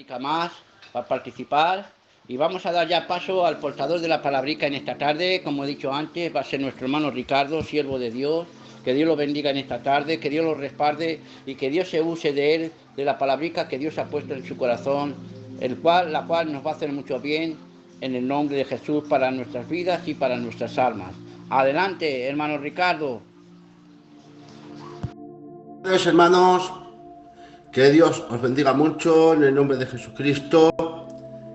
palabrica más para participar y vamos a dar ya paso al portador de la palabrica en esta tarde. Como he dicho antes, va a ser nuestro hermano Ricardo, siervo de Dios. Que Dios lo bendiga en esta tarde, que Dios lo respalde y que Dios se use de él, de la palabrica que Dios ha puesto en su corazón, la cual nos va a hacer mucho bien en el nombre de Jesús para nuestras vidas y para nuestras almas. Adelante, hermano Ricardo. Buenos hermanos, que Dios os bendiga mucho en el nombre de Jesucristo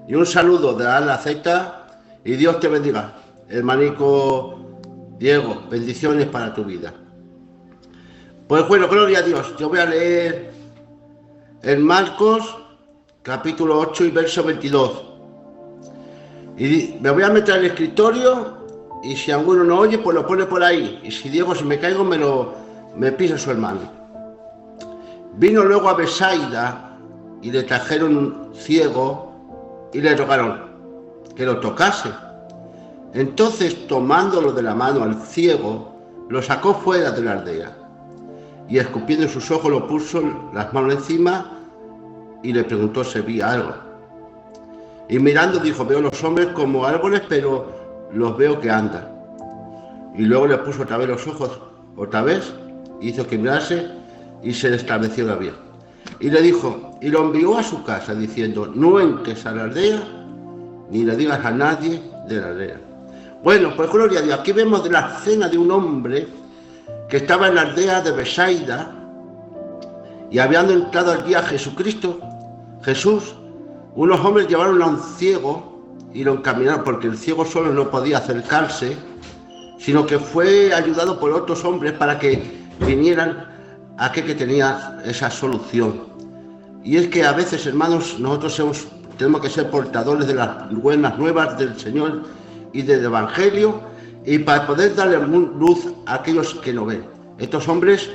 y un saludo de la Z y Dios te bendiga, hermanico Diego, bendiciones para tu vida. Pues bueno, gloria a Dios. Yo voy a leer en Marcos capítulo 8 y verso 22 y me voy a meter al escritorio y si alguno no oye pues lo pone por ahí y si Diego, si me caigo me pisa su hermano. Vino luego a Betsaida y le trajeron un ciego y le rogaron que lo tocase. Entonces, tomándolo de la mano al ciego, lo sacó fuera de la aldea y escupiendo en sus ojos lo puso las manos encima y le preguntó si veía algo. Y mirando dijo: veo los hombres como árboles, pero los veo que andan. Y luego le puso otra vez los ojos, otra vez, hizo que mirase y se le estableció la vista. Y le dijo, y lo envió a su casa diciendo: no entres a la aldea ni le digas a nadie de la aldea. Bueno, pues gloria a Dios. Aquí vemos de la escena de un hombre que estaba en la aldea de Betsaida y habiendo entrado allí a Jesús, unos hombres llevaron a un ciego y lo encaminaron, porque el ciego solo no podía acercarse, sino que fue ayudado por otros hombres para que vinieran a aquel que tenía esa solución. Y es que a veces, hermanos, nosotros tenemos que ser portadores de las buenas nuevas del Señor y del Evangelio, y para poder darle luz a aquellos que no ven. Estos hombres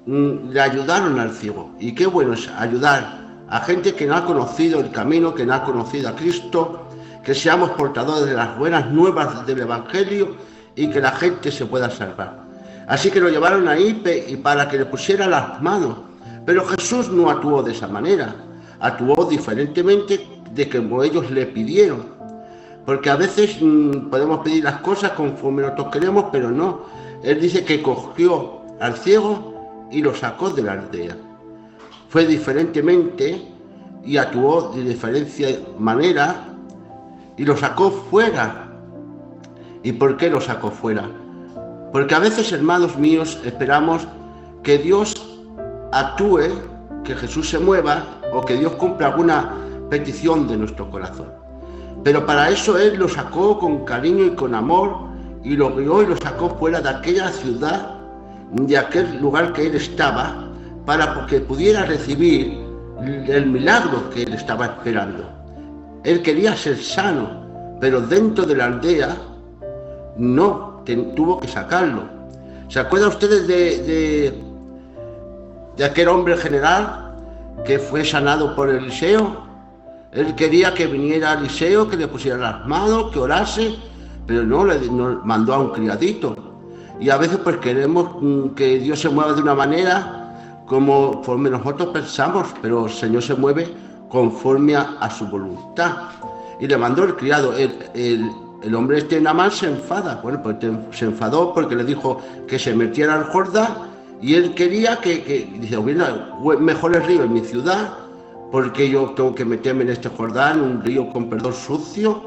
le ayudaron al ciego, y qué bueno es ayudar a gente que no ha conocido el camino, que no ha conocido a Cristo, que seamos portadores de las buenas nuevas del Evangelio y que la gente se pueda salvar. Así que lo llevaron ahí y para que le pusiera las manos. Pero Jesús no actuó de esa manera, actuó diferentemente de como ellos le pidieron. Porque a veces podemos pedir las cosas conforme nosotros queremos, pero no. Él dice que cogió al ciego y lo sacó de la aldea. Fue diferentemente y actuó de diferente manera y lo sacó fuera. ¿Y por qué lo sacó fuera? Porque a veces, hermanos míos, esperamos que Dios actúe, que Jesús se mueva o que Dios cumpla alguna petición de nuestro corazón. Pero para eso Él lo sacó con cariño y con amor y lo guió y lo sacó fuera de aquella ciudad, de aquel lugar que Él estaba, para que pudiera recibir el milagro que Él estaba esperando. Él quería ser sano, pero dentro de la aldea no, tuvo que sacarlo. ¿Se acuerdan ustedes de aquel hombre general que fue sanado por Eliseo? Él quería que viniera Eliseo, que le pusiera las manos, que orase, pero no mandó a un criadito. Y a veces pues queremos que Dios se mueva de una manera conforme nosotros pensamos, pero el Señor se mueve conforme a su voluntad. Y le mandó el criado. El hombre Naamán se enfada. Bueno, pues se enfadó porque le dijo que se metiera al Jordán y él quería dice, hubiera mejores ríos en mi ciudad, porque yo tengo que meterme en este Jordán, un río con perdón sucio,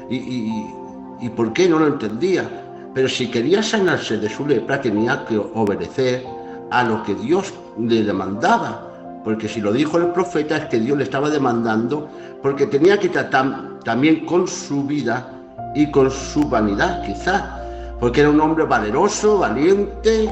y ¿por qué? No lo entendía. Pero si quería sanarse de su lepra tenía que obedecer a lo que Dios le demandaba, porque si lo dijo el profeta es que Dios le estaba demandando, porque tenía que tratar también con su vida y con su vanidad, quizás, porque era un hombre valeroso, valiente,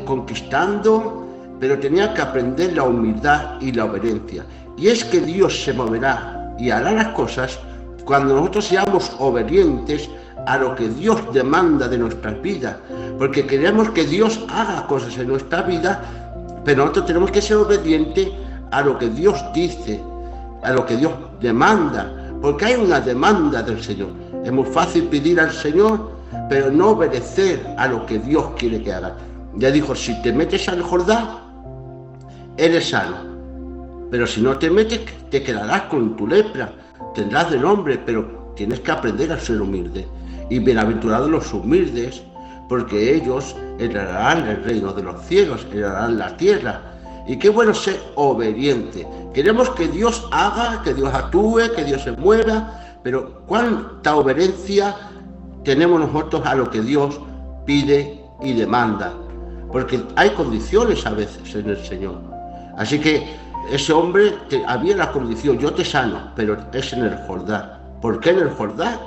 conquistando, pero tenía que aprender la humildad y la obediencia. Y es que Dios se moverá y hará las cosas cuando nosotros seamos obedientes a lo que Dios demanda de nuestras vidas, porque queremos que Dios haga cosas en nuestra vida, pero nosotros tenemos que ser obedientes a lo que Dios dice, a lo que Dios demanda, porque hay una demanda del Señor. Es muy fácil pedir al Señor, pero no obedecer a lo que Dios quiere que haga. Ya dijo, si te metes al Jordán, eres sano. Pero si no te metes, te quedarás con tu lepra, tendrás de nombre, pero tienes que aprender a ser humilde. Y bienaventurados los humildes, porque ellos heredarán el reino de los cielos, heredarán la tierra. Y qué bueno ser obediente. Queremos que Dios haga, que Dios actúe, que Dios se mueva, pero ¿cuánta obediencia tenemos nosotros a lo que Dios pide y demanda? Porque hay condiciones a veces en el Señor. Así que ese hombre había la condición, yo te sano, pero es en el Jordán. ¿Por qué en el Jordán?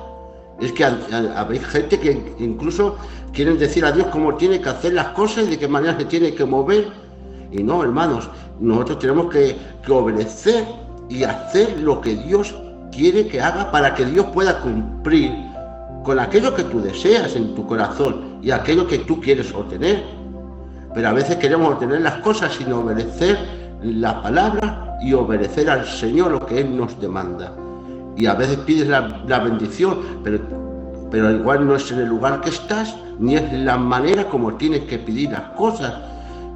Es que hay gente que incluso quieren decir a Dios cómo tiene que hacer las cosas y de qué manera se tiene que mover. Y no, hermanos, nosotros tenemos que obedecer y hacer lo que Dios quiere que haga para que Dios pueda cumplir con aquello que tú deseas en tu corazón y aquello que tú quieres obtener. Pero a veces queremos obtener las cosas sin obedecer la palabra y obedecer al Señor lo que Él nos demanda. Y a veces pides la bendición, pero igual no es en el lugar que estás, ni es la manera como tienes que pedir las cosas.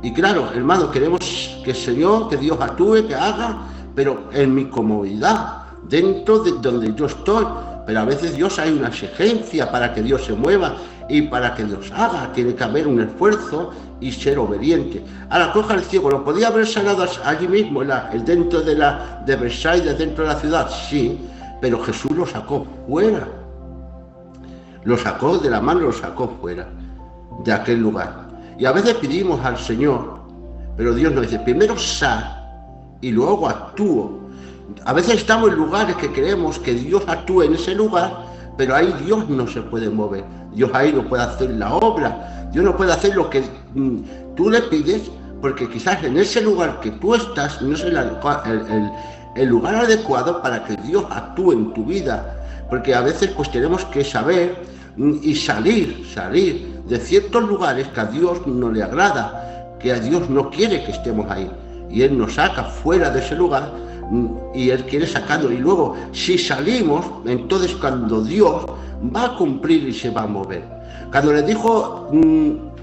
Y claro, hermano, queremos que el Señor, que Dios actúe, que haga, pero en mi comodidad, dentro de donde yo estoy. Pero a veces Dios hay una exigencia para que Dios se mueva y para que Dios haga. Tiene que haber un esfuerzo y ser obediente. Ahora coja el ciego, ¿lo podía haber sanado allí mismo, dentro de Versailles, dentro de la ciudad? Sí, pero Jesús lo sacó fuera. Lo sacó de la mano, lo sacó fuera de aquel lugar. Y a veces pedimos al Señor, pero Dios nos dice, primero sal y luego actúo. A veces estamos en lugares que queremos que Dios actúe en ese lugar, pero ahí Dios no se puede mover. Dios ahí no puede hacer la obra. Dios no puede hacer lo que tú le pides, porque quizás en ese lugar que tú estás no es el lugar adecuado para que Dios actúe en tu vida. Porque a veces pues tenemos que saber y salir de ciertos lugares que a Dios no le agrada, que a Dios no quiere que estemos ahí. Y Él nos saca fuera de ese lugar y Él quiere sacarlo. Y luego, si salimos, entonces cuando Dios va a cumplir y se va a mover. Cuando le dijo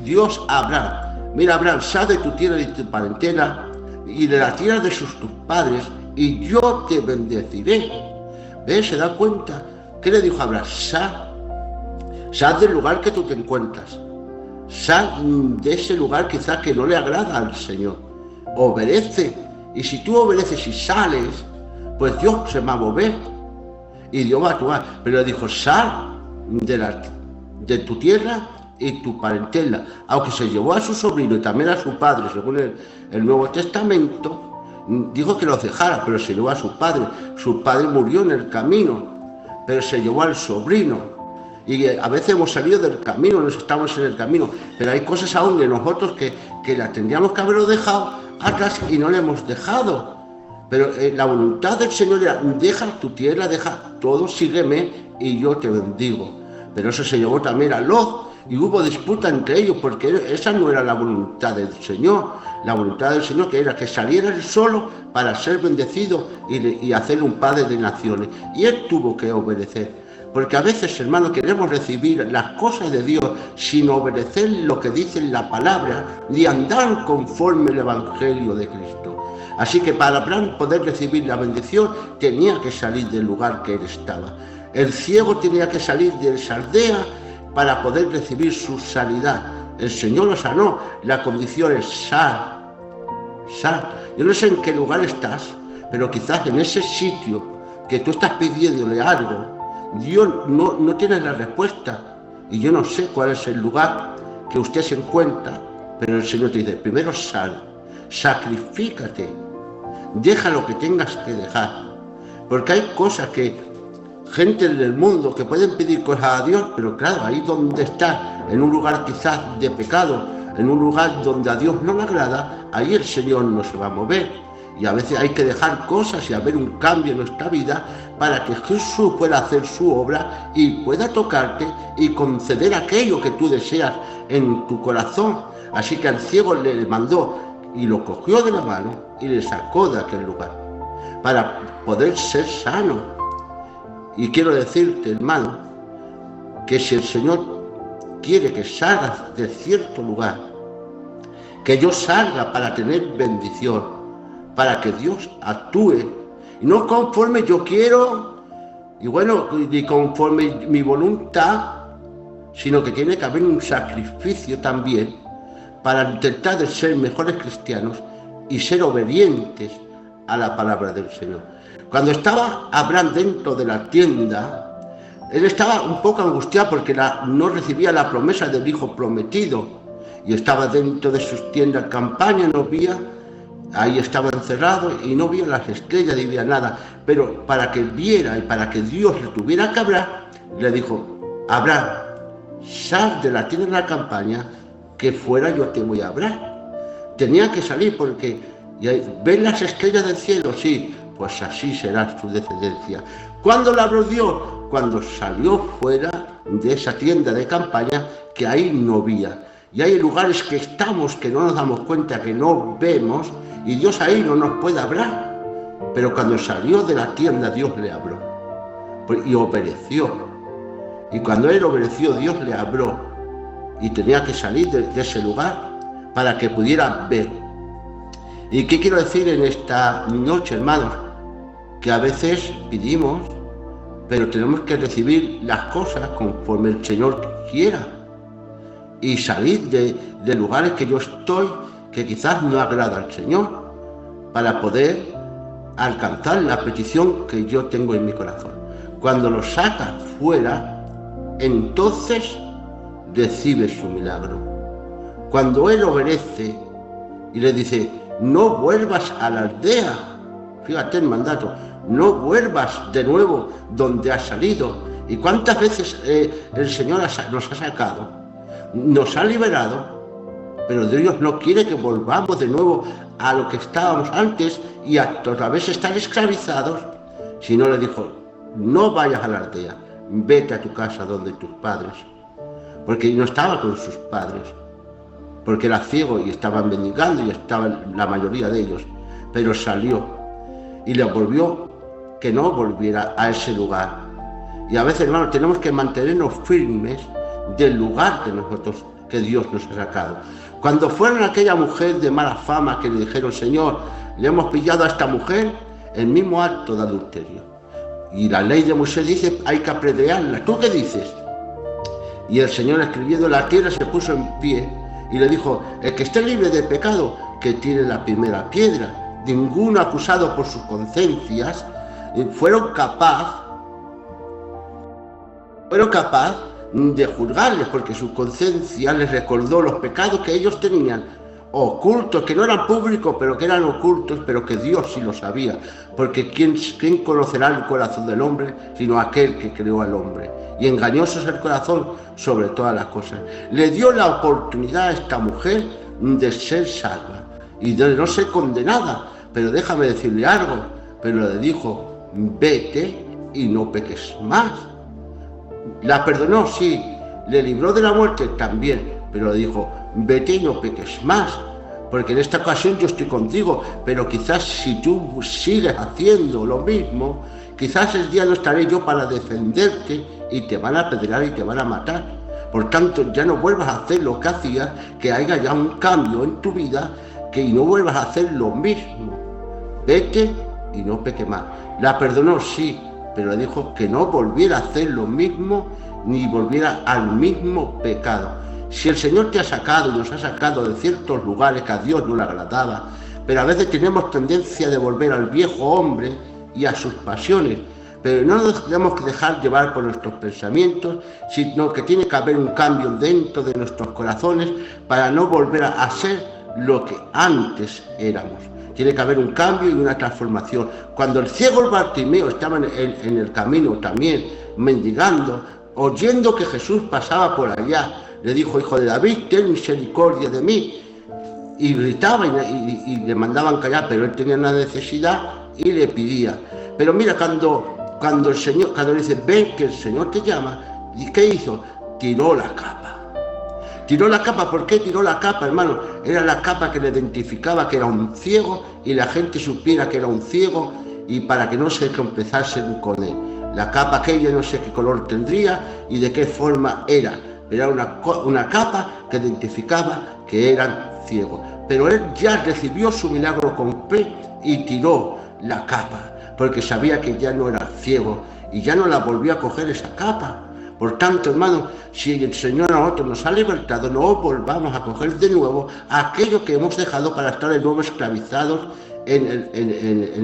Dios a Abraham, mira Abraham, sal de tu tierra y de tu parentela y de la tierra de tus padres y yo te bendeciré. ¿Ves? ¿Se da cuenta? ¿Qué le dijo a Abraham? Sal del lugar que tú te encuentras. Sal de ese lugar quizás que no le agrada al Señor. Obedece. Y si tú obedeces y sales, pues Dios se va a mover. Y Dios va a actuar. Pero le dijo, sal de tu tierra y tu parentela. Aunque se llevó a su sobrino y también a su padre, según el Nuevo Testamento, dijo que los dejara, pero se llevó a su padre. Su padre murió en el camino, pero se llevó al sobrino. Y a veces hemos salido del camino, nos estamos en el camino, pero hay cosas aún de nosotros que las tendríamos que haberlo dejado atrás y no le hemos dejado. Pero la voluntad del Señor era, deja tu tierra, deja todo, sígueme y yo te bendigo. Pero eso se llevó también a Lot y hubo disputa entre ellos porque esa no era la voluntad del Señor. La voluntad del Señor que era que saliera él solo para ser bendecido y hacer un padre de naciones. Y él tuvo que obedecer. Porque a veces, hermanos, queremos recibir las cosas de Dios sin obedecer lo que dice la palabra ni andar conforme el Evangelio de Cristo. Así que para Abraham poder recibir la bendición tenía que salir del lugar que él estaba. El ciego tenía que salir de esa aldea para poder recibir su sanidad. El Señor lo sanó. La condición es sal. Yo no sé en qué lugar estás, pero quizás en ese sitio que tú estás pidiéndole algo, Dios no tiene la respuesta. Y yo no sé cuál es el lugar que usted se encuentra, pero el Señor te dice, primero sal, sacrifícate, deja lo que tengas que dejar. Porque hay cosas que gente del mundo que pueden pedir cosas a Dios, pero claro, ahí donde está, en un lugar quizás de pecado, en un lugar donde a Dios no le agrada, ahí el Señor no se va a mover. Y a veces hay que dejar cosas y haber un cambio en nuestra vida para que Jesús pueda hacer su obra y pueda tocarte y conceder aquello que tú deseas en tu corazón. Así que al ciego le mandó y lo cogió de la mano y le sacó de aquel lugar para poder ser sano. Y quiero decirte, hermano, que si el Señor quiere que salgas de cierto lugar, que yo salga para tener bendición, para que Dios actúe. Y no conforme yo quiero, y bueno, ni conforme mi voluntad, sino que tiene que haber un sacrificio también para intentar de ser mejores cristianos y ser obedientes a la palabra del Señor. Cuando estaba Abraham dentro de la tienda, él estaba un poco angustiado porque no recibía la promesa del hijo prometido y estaba dentro de sus tiendas campaña, no veía, ahí estaba encerrado y no veía las estrellas ni veía nada, pero para que viera y para que Dios le tuviera que hablar, le dijo: Abraham, sal de la tienda de la campaña, que fuera yo te voy a hablar. Tenía que salir porque ¿ves las estrellas del cielo? Sí, pues así será su descendencia. ¿Cuándo le habló Dios? Cuando salió fuera de esa tienda de campaña, que ahí no veía. Y hay lugares que estamos, que no nos damos cuenta, que no vemos, y Dios ahí no nos puede hablar. Pero cuando salió de la tienda, Dios le habló y obedeció. Y cuando él obedeció, Dios le habló y tenía que salir de ese lugar para que pudiera ver. ¿Y qué quiero decir en esta noche, hermanos? Que a veces pedimos, pero tenemos que recibir las cosas conforme el Señor quiera y salir de lugares que yo estoy, que quizás no agrada al Señor, para poder alcanzar la petición que yo tengo en mi corazón. Cuando lo saca fuera, entonces recibe su milagro. Cuando él obedece y le dice: no vuelvas a la aldea, fíjate el mandato, no vuelvas de nuevo donde has salido. ¿Y cuántas veces el Señor nos ha sacado, nos ha liberado? Pero Dios no quiere que volvamos de nuevo a lo que estábamos antes y a otra vez estar esclavizados, sino le dijo: no vayas a la aldea, vete a tu casa donde tus padres. Porque no estaba con sus padres, porque era ciego y estaban mendigando y estaban la mayoría de ellos, pero salió y le volvió que no volviera a ese lugar. Y a veces, hermanos, tenemos que mantenernos firmes del lugar de nosotros que Dios nos ha sacado. Cuando fueron aquella mujer de mala fama que le dijeron: Señor, le hemos pillado a esta mujer el mismo acto de adulterio, y la ley de Moisés dice hay que apedrearla, ¿tú qué dices? Y el Señor, escribiendo en la tierra, se puso en pie y le dijo: el que esté libre de pecado, que tire la primera piedra. Ninguno acusado por sus conciencias fueron capaz de juzgarles, porque su conciencia les recordó los pecados que ellos tenían ocultos, que no eran públicos, pero que eran ocultos, pero que Dios sí lo sabía, porque ¿quién conocerá el corazón del hombre sino aquel que creó al hombre? Y engañoso es el corazón sobre todas las cosas. Le dio la oportunidad a esta mujer de ser salva y de no ser condenada, pero déjame decirle algo, pero le dijo: vete y no peques más. La perdonó, sí, le libró de la muerte también, pero le dijo: vete y no peques más, porque en esta ocasión yo estoy contigo, pero quizás si tú sigues haciendo lo mismo, quizás el día no estaré yo para defenderte y te van a apedrear y te van a matar. Por tanto, ya no vuelvas a hacer lo que hacías, que haya ya un cambio en tu vida, que no vuelvas a hacer lo mismo. Vete y no peques más. La perdonó, sí, pero le dijo que no volviera a hacer lo mismo ni volviera al mismo pecado. Si el Señor te ha sacado y nos ha sacado de ciertos lugares que a Dios no le agradaba, pero a veces tenemos tendencia de volver al viejo hombre y a sus pasiones, pero no nos tenemos que dejar llevar por nuestros pensamientos, sino que tiene que haber un cambio dentro de nuestros corazones para no volver a ser lo que antes éramos. Tiene que haber un cambio y una transformación. Cuando el ciego Bartimeo estaba en el camino también, mendigando, oyendo que Jesús pasaba por allá, le dijo: Hijo de David, ten misericordia de mí. Y gritaba y le mandaban callar, pero él tenía una necesidad y le pedía. Pero mira, cuando el Señor, cuando le dice: ven que el Señor te llama, ¿qué hizo? Tiró la capa. Tiró la capa. ¿Por qué tiró la capa, hermano? Era la capa que le identificaba que era un ciego y la gente supiera que era un ciego, y para que no se tropezasen con él. La capa aquella no sé qué color tendría y de qué forma era, pero era una capa que identificaba que eran ciegos. Pero él ya recibió su milagro completo. golpe y tiró la capa, porque sabía que ya no era ciego y ya no la volvió a coger esa capa. Por tanto, hermano, si el Señor a nosotros nos ha libertado, no volvamos a coger de nuevo aquello que hemos dejado para estar de nuevo esclavizados en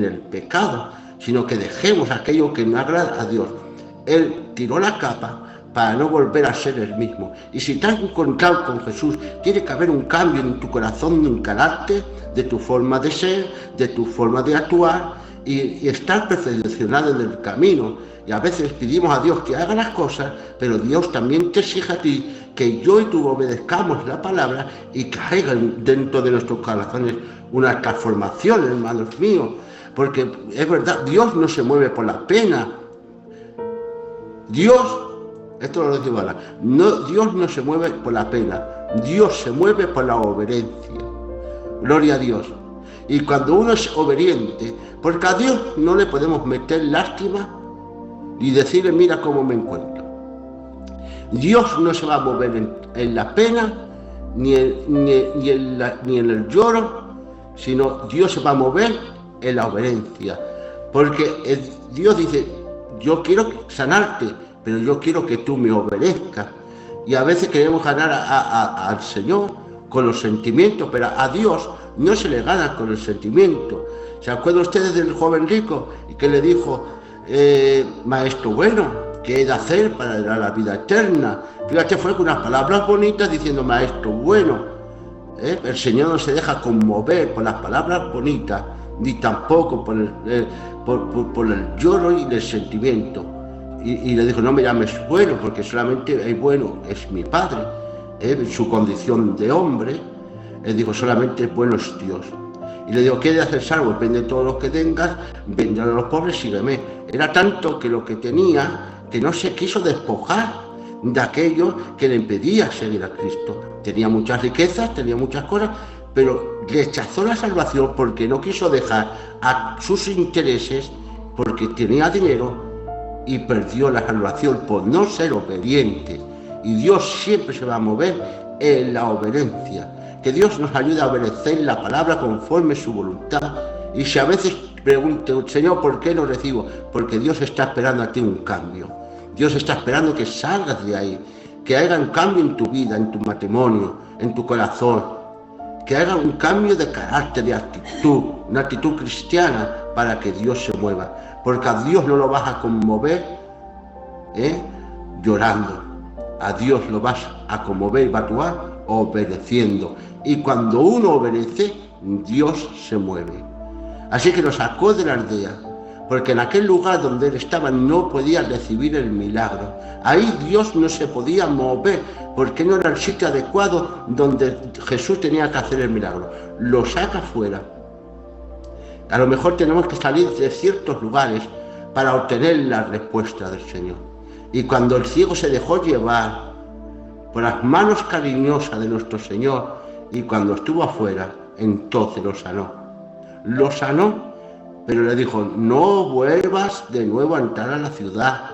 el pecado, sino que dejemos aquello que no agrada a Dios. Él tiró la capa para no volver a ser el mismo. Y si te has encontrado con Jesús, tiene que haber un cambio en tu corazón, en un carácter, de tu forma de ser, de tu forma de actuar, y estar perfeccionado en el camino. Y a veces pedimos a Dios que haga las cosas, pero Dios también te exige a ti que yo y tú obedezcamos la palabra y que haya dentro de nuestros corazones una transformación, hermanos míos. Porque es verdad, Dios no se mueve por la pena. Dios, esto lo digo ahora, Dios no se mueve por la pena, Dios se mueve por la obediencia. Gloria a Dios. Y cuando uno es obediente, porque a Dios no le podemos meter lástima y decirle, mira cómo me encuentro. Dios no se va a mover en la pena, ni en el lloro, sino Dios se va a mover en la obediencia. Porque Dios dice, yo quiero sanarte, pero yo quiero que tú me obedezcas. Y a veces queremos ganar al Señor con los sentimientos, pero a Dios no se le gana con el sentimiento. ¿Se acuerdan ustedes del joven rico y que le dijo, maestro bueno, ¿qué he de hacer para dar la vida eterna? Fíjate, fue con unas palabras bonitas diciendo, maestro bueno. El Señor no se deja conmover por las palabras bonitas, ni tampoco por el lloro y el sentimiento. Y le dijo, no me llames bueno, porque solamente el bueno es mi Padre. En su condición de hombre, él dijo, solamente bueno es Dios. Y le digo, ¿qué he de hacer salvo? Vende todo lo que tengas, vende a los pobres, sígueme. Era tanto que lo que tenía, que no se quiso despojar de aquello que le impedía seguir a Cristo. Tenía muchas riquezas, tenía muchas cosas, pero rechazó la salvación porque no quiso dejar a sus intereses, porque tenía dinero, y perdió la salvación por no ser obediente. Y Dios siempre se va a mover en la obediencia. Que Dios nos ayude a obedecer la palabra conforme su voluntad. Y si a veces pregunto, Señor, ¿por qué no recibo? Porque Dios está esperando a ti un cambio. Dios está esperando que salgas de ahí, que haya un cambio en tu vida, en tu matrimonio, en tu corazón, que haga un cambio de carácter, de actitud, una actitud cristiana para que Dios se mueva. Porque a Dios no lo vas a conmover llorando. A Dios lo vas a conmover y batuar obedeciendo. Y cuando uno obedece, Dios se mueve. Así que lo sacó de la aldea, porque en aquel lugar donde él estaba no podía recibir el milagro. Ahí Dios no se podía mover, porque no era el sitio adecuado donde Jesús tenía que hacer el milagro. Lo saca fuera. A lo mejor tenemos que salir de ciertos lugares para obtener la respuesta del Señor. Y cuando el ciego se dejó llevar por las manos cariñosas de nuestro Señor, y cuando estuvo afuera, entonces lo sanó. Lo sanó, pero le dijo, no vuelvas de nuevo a entrar a la ciudad,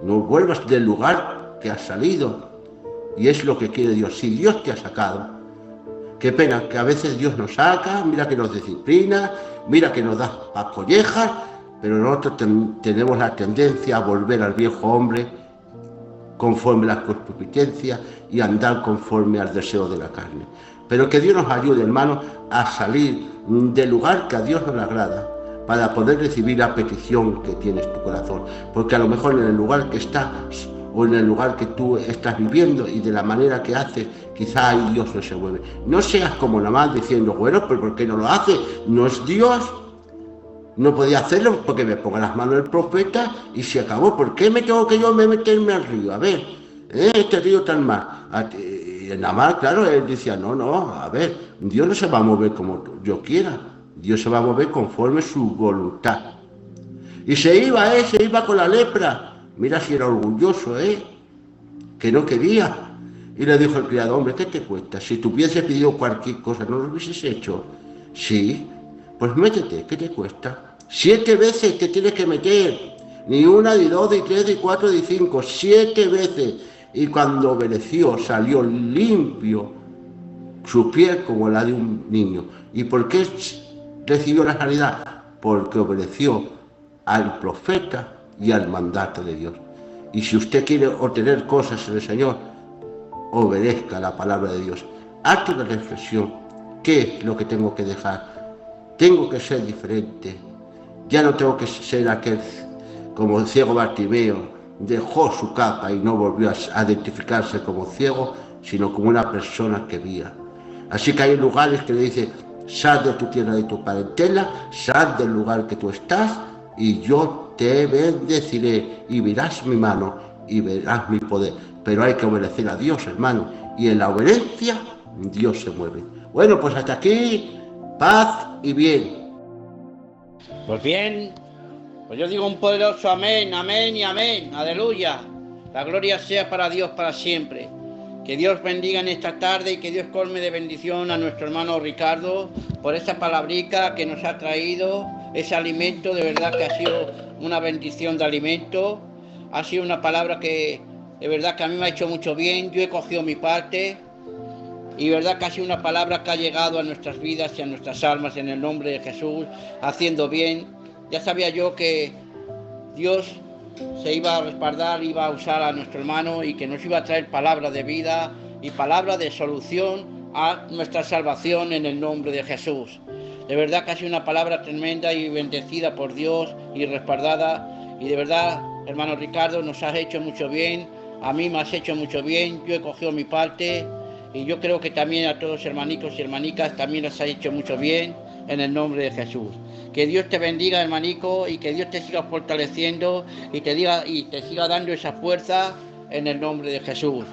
no vuelvas del lugar que has salido. Y es lo que quiere Dios. Si Dios te ha sacado, qué pena que a veces Dios nos saca, mira que nos disciplina, mira que nos da collejas, pero nosotros tenemos la tendencia a volver al viejo hombre conforme a la concupiscencia y andar conforme al deseo de la carne. Pero que Dios nos ayude, hermanos, a salir del lugar que a Dios no le agrada, para poder recibir la petición que tienes tu corazón. Porque a lo mejor en el lugar que estás, o en el lugar que tú estás viviendo y de la manera que haces, quizá ahí Dios no se mueve. No seas como nada más diciendo, bueno, pero ¿por qué no lo hace? No es Dios. No podía hacerlo porque me ponga las manos el profeta y se acabó. ¿Por qué me tengo que yo meterme al río? A ver, este río tan mal. Y nada más, claro, él decía, no, a ver, Dios no se va a mover como yo quiera. Dios se va a mover conforme su voluntad. Y se iba con la lepra. Mira si era orgulloso, que no quería. Y le dijo el criado, hombre, ¿qué te cuesta? Si te hubiese pedido cualquier cosa, ¿no lo hubieses hecho? Sí. Pues métete, ¿qué te cuesta? 7 veces te tienes que meter. Ni una, ni dos, ni tres, ni cuatro, ni cinco. 7 veces. Y cuando obedeció, salió limpio su piel como la de un niño. ¿Y por qué recibió la sanidad porque obedeció al profeta y al mandato de Dios. Y si usted quiere obtener cosas en el Señor, obedezca la palabra de Dios. Acto de reflexión. ¿Qué es lo que tengo que dejar? Tengo que ser diferente. Ya no tengo que ser aquel, como el ciego Bartimeo, dejó su capa y no volvió a identificarse como ciego, sino como una persona que veía. Así que hay lugares que le dice: sal de tu tierra y tu parentela, sal del lugar que tú estás, y yo te bendeciré, y verás mi mano, y verás mi poder. Pero hay que obedecer a Dios, hermano, y en la obediencia Dios se mueve. Bueno, pues hasta aquí, paz y bien. Pues bien, pues yo digo un poderoso amén, amén y amén, aleluya. La gloria sea para Dios para siempre. Que Dios bendiga en esta tarde y que Dios colme de bendición a nuestro hermano Ricardo por esta palabrica que nos ha traído, ese alimento, de verdad que ha sido una bendición de alimento. Ha sido una palabra que de verdad que a mí me ha hecho mucho bien. Yo he cogido mi parte y de verdad que ha sido una palabra que ha llegado a nuestras vidas y a nuestras almas en el nombre de Jesús, haciendo bien. Ya sabía yo que Dios se iba a respaldar, iba a usar a nuestro hermano y que nos iba a traer palabra de vida y palabra de solución a nuestra salvación en el nombre de Jesús. De verdad que ha sido una palabra tremenda y bendecida por Dios y respaldada. Y de verdad, hermano Ricardo, nos has hecho mucho bien. A mí me has hecho mucho bien. Yo he cogido mi parte y yo creo que también a todos hermanicos y hermanicas también les ha hecho mucho bien en el nombre de Jesús. Que Dios te bendiga, hermanico, y que Dios te siga fortaleciendo y te siga dando esa fuerza en el nombre de Jesús.